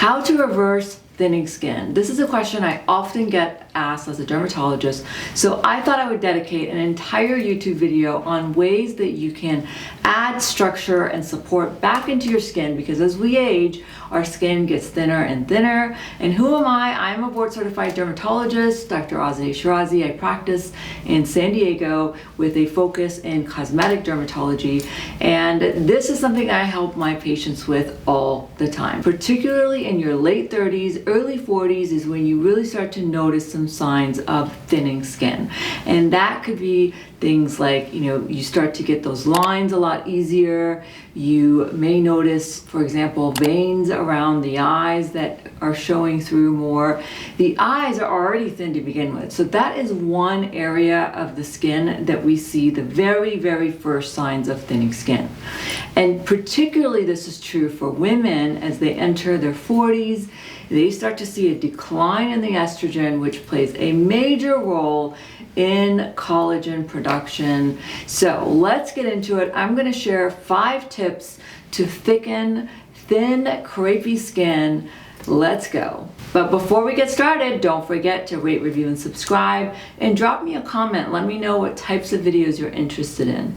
How to reverse thinning skin. This is a question I often get asked as a dermatologist, so I thought I would dedicate an entire YouTube video on ways that you can add structure and support back into your skin, because as we age, our skin gets thinner and thinner. And who am I? I'm a board certified dermatologist, Dr. Azadeh Shirazi. I practice in San Diego with a focus in cosmetic dermatology, and this is something I help my patients with all the time. Particularly in your late 30s, early 40s is when you really start to notice some signs of thinning skin. And that could be things like, you start to get those lines a lot easier. You may notice, for example, veins around the eyes that are showing through more. The eyes are already thin to begin with. So that is one area of the skin that we see the very, very first signs of thinning skin. And particularly this is true for women as they enter their 40s. They start to see a decline in the estrogen, which plays a major role in collagen production. So let's get into it. I'm going to share 5 tips to thicken thin, crepey skin. Let's go. But before we get started, don't forget to rate, review, and subscribe, and drop me a comment. Let me know what types of videos you're interested in.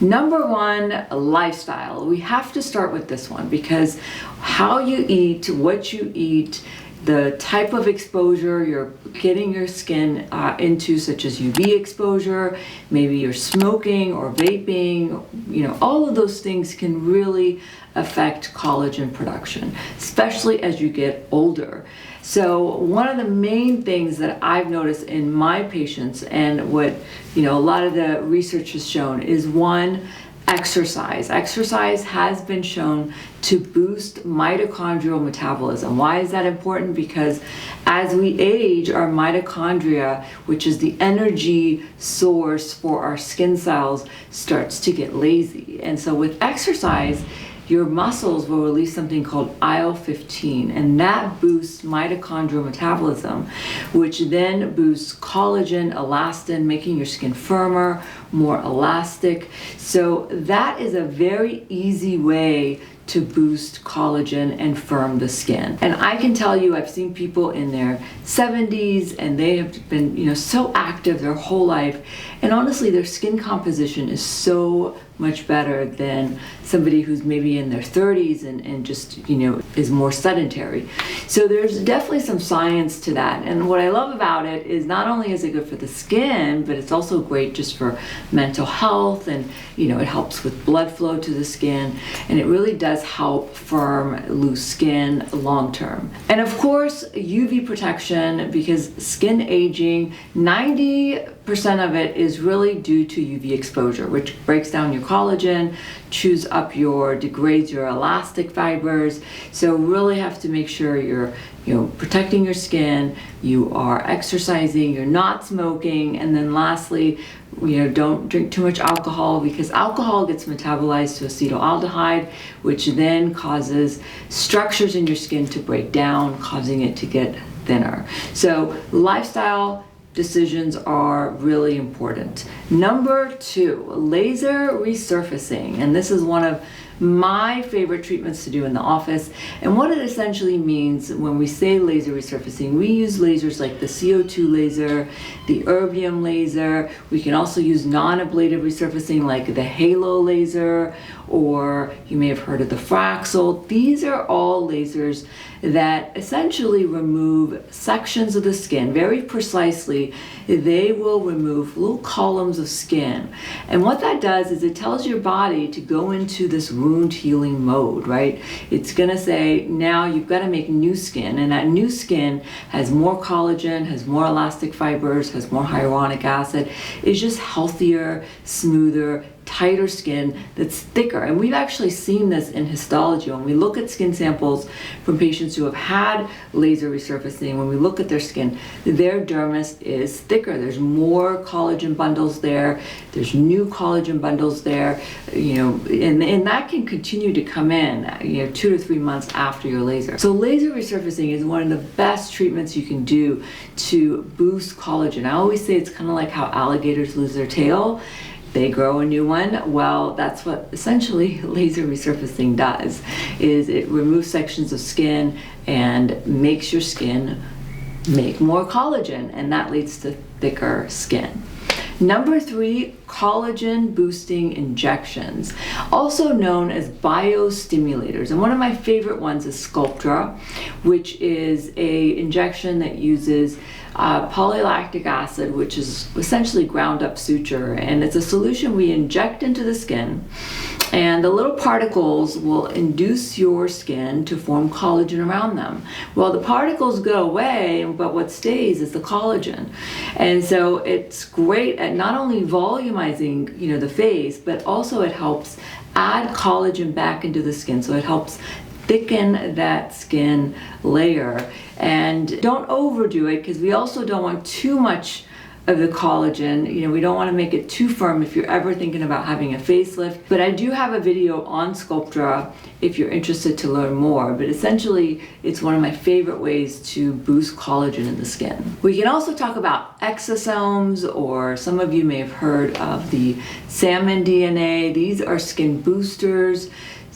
Number 1, lifestyle. We have to start with this one because how you eat, what you eat, the type of exposure you're getting your skin into, such as UV exposure, maybe you're smoking or vaping, all of those things can really affect collagen production, especially as you get older. So one of the main things that I've noticed in my patients, and what a lot of the research has shown, is one, exercise. Exercise has been shown to boost mitochondrial metabolism. Why is that important? Because as we age, our mitochondria, which is the energy source for our skin cells, starts to get lazy. And so with exercise, your muscles will release something called IL-15, and that boosts mitochondrial metabolism, which then boosts collagen, elastin, making your skin firmer, more elastic. So that is a very easy way to boost collagen and firm the skin. And I can tell you, I've seen people in their 70s and they have been, so active their whole life. And honestly, their skin composition is so much better than somebody who's maybe in their 30s and just, is more sedentary. So there's definitely some science to that. And what I love about it is not only is it good for the skin, but it's also great just for mental health, and, it helps with blood flow to the skin, and it really does help firm loose skin long term. And of course, UV protection, because skin aging, 90% of it is really due to UV exposure, which breaks down your collagen, degrades your elastic fibers. So really have to make sure you're protecting your skin, you are exercising, you're not smoking, and then lastly, don't drink too much alcohol, because alcohol gets metabolized to acetaldehyde, which then causes structures in your skin to break down, causing it to get thinner. So lifestyle decisions are really important. Number 2, laser resurfacing. And this is one of my favorite treatments to do in the office. And what it essentially means when we say laser resurfacing, we use lasers like the CO2 laser, the erbium laser. We can also use non-ablative resurfacing like the halo laser, or you may have heard of the Fraxel. These are all lasers that essentially remove sections of the skin very precisely. They will remove little columns of skin. And what that does is it tells your body to go into this wound healing mode, right? It's gonna say, now you've got to make new skin, and that new skin has more collagen, has more elastic fibers, has more hyaluronic acid, is just healthier, smoother, tighter skin that's thicker. And we've actually seen this in histology. When we look at skin samples from patients who have had laser resurfacing, when we look at their skin, their dermis is thicker. There's more collagen bundles there. There's new collagen bundles there, and that can continue to come in, 2 to 3 months after your laser. So laser resurfacing is one of the best treatments you can do to boost collagen. I always say it's kind of like how alligators lose their tail. they grow a new one. Well, that's what essentially laser resurfacing does, is it removes sections of skin and makes your skin make more collagen, and that leads to thicker skin. Number 3, collagen boosting injections, also known as biostimulators. And one of my favorite ones is Sculptra, which is a injection that uses polylactic acid, which is essentially ground up suture. And it's a solution we inject into the skin, and the little particles will induce your skin to form collagen around them. Well, the particles go away, but what stays is the collagen. And so it's great at not only volumizing, the face, but also it helps add collagen back into the skin. So it helps thicken that skin layer. And don't overdo it, because we also don't want too much of the collagen. We don't want to make it too firm if you're ever thinking about having a facelift. But I do have a video on Sculptra if you're interested to learn more. But essentially, it's one of my favorite ways to boost collagen in the skin. We can also talk about exosomes, or some of you may have heard of the salmon DNA. These are skin boosters.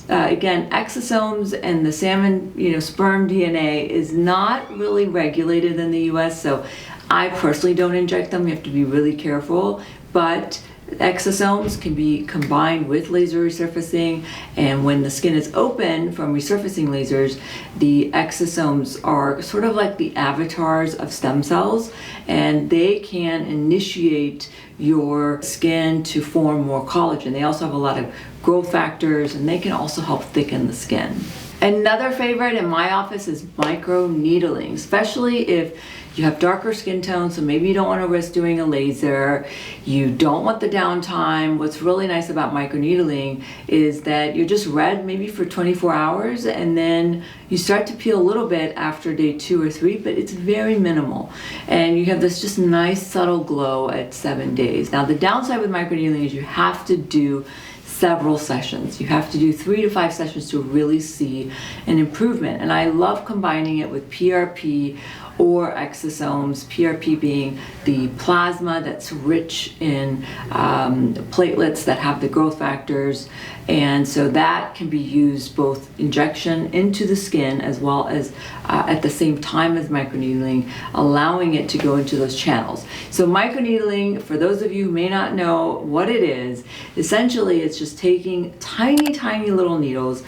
Again, exosomes and the salmon, sperm DNA is not really regulated in the US, so I personally don't inject them. You have to be really careful, but exosomes can be combined with laser resurfacing, and when the skin is open from resurfacing lasers, the exosomes are sort of like the avatars of stem cells, and they can initiate your skin to form more collagen. They also have a lot of growth factors, and they can also help thicken the skin. Another favorite in my office is microneedling, especially if you have darker skin tone, so maybe you don't want to risk doing a laser, you don't want the downtime. What's really nice about microneedling is that you're just red maybe for 24 hours, and then you start to peel a little bit after day 2 or 3, but it's very minimal. And you have this just nice subtle glow at 7 days. Now the downside with microneedling is you have to do several sessions. You have to do 3 to 5 sessions to really see an improvement. And I love combining it with PRP or exosomes, PRP being the plasma that's rich in platelets that have the growth factors. And so that can be used both injection into the skin as well as at the same time as microneedling, allowing it to go into those channels. So microneedling, for those of you who may not know what it is, essentially it's just taking tiny, tiny little needles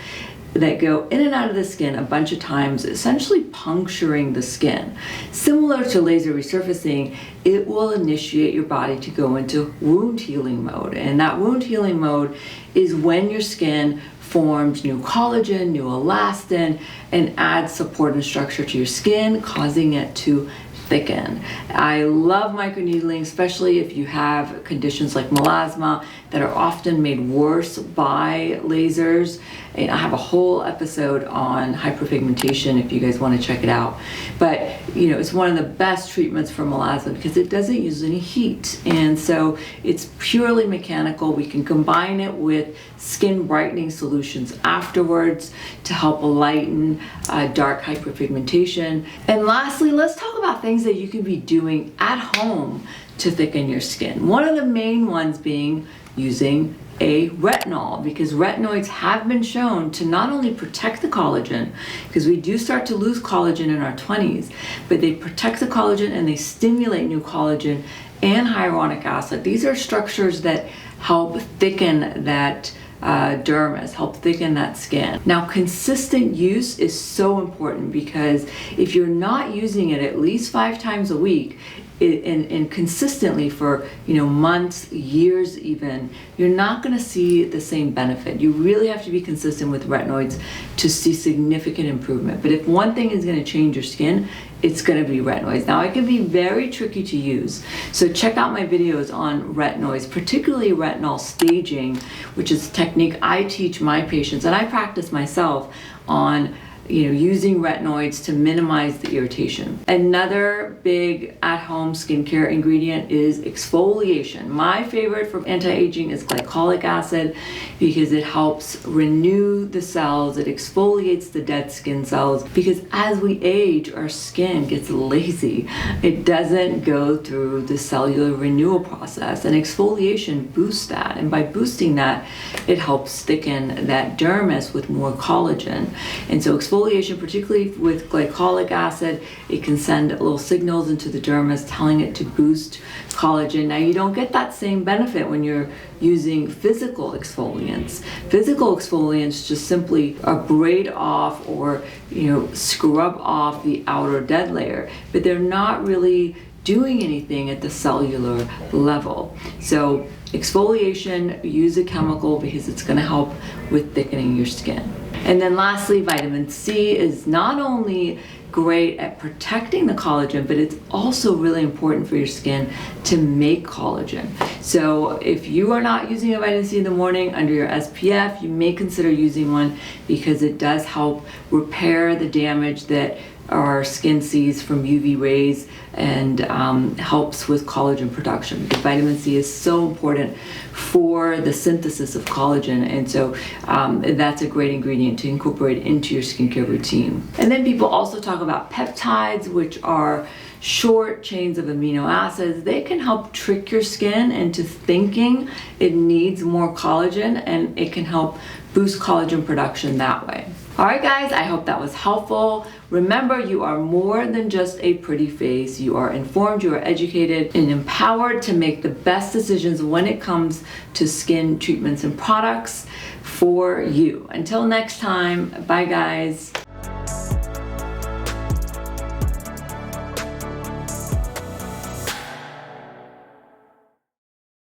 that go in and out of the skin a bunch of times, essentially puncturing the skin. Similar to laser resurfacing, it will initiate your body to go into wound healing mode. And that wound healing mode is when your skin forms new collagen, new elastin, and adds support and structure to your skin, causing it to thicken. I love microneedling, especially if you have conditions like melasma that are often made worse by lasers. And I have a whole episode on hyperpigmentation if you guys want to check it out. But it's one of the best treatments for melasma because it doesn't use any heat, and so it's purely mechanical. We can combine it with skin brightening solutions afterwards to help lighten dark hyperpigmentation. And lastly, let's talk about things that you can be doing at home to thicken your skin. One of the main ones being using a retinol, because retinoids have been shown to not only protect the collagen, because we do start to lose collagen in our 20s, but they protect the collagen and they stimulate new collagen and hyaluronic acid. These are structures that help thicken that dermis, help thicken that skin. Now, consistent use is so important, because if you're not using it at least 5 times a week, and consistently for months, years even, you're not going to see the same benefit. You really have to be consistent with retinoids to see significant improvement. But if one thing is going to change your skin, it's going to be retinoids. Now, it can be very tricky to use, so check out my videos on retinoids, particularly retinol staging, which is a technique I teach my patients and I practice myself on using retinoids to minimize the irritation. Another big at-home skincare ingredient is exfoliation. My favorite for anti-aging is glycolic acid because it helps renew the cells, it exfoliates the dead skin cells, because as we age, our skin gets lazy. It doesn't go through the cellular renewal process, and exfoliation boosts that. And by boosting that, it helps thicken that dermis with more collagen. And so exfoliation, particularly with glycolic acid, it can send little signals into the dermis telling it to boost collagen. Now, you don't get that same benefit when you're using physical exfoliants. Physical exfoliants just simply abrade off or scrub off the outer dead layer, but they're not really doing anything at the cellular level. So exfoliation, use a chemical because it's going to help with thickening your skin. And then lastly, vitamin C is not only great at protecting the collagen, but it's also really important for your skin to make collagen. So if you are not using a vitamin C in the morning under your SPF, you may consider using one because it does help repair the damage that our skin sees from UV rays and helps with collagen production, because vitamin C is so important for the synthesis of collagen, and so that's a great ingredient to incorporate into your skincare routine. And then people also talk about peptides, which are short chains of amino acids. They can help trick your skin into thinking it needs more collagen, and it can help boost collagen production that way. All right, guys, I hope that was helpful. Remember, you are more than just a pretty face. You are informed, you are educated, and empowered to make the best decisions when it comes to skin treatments and products for you. Until next time, bye, guys.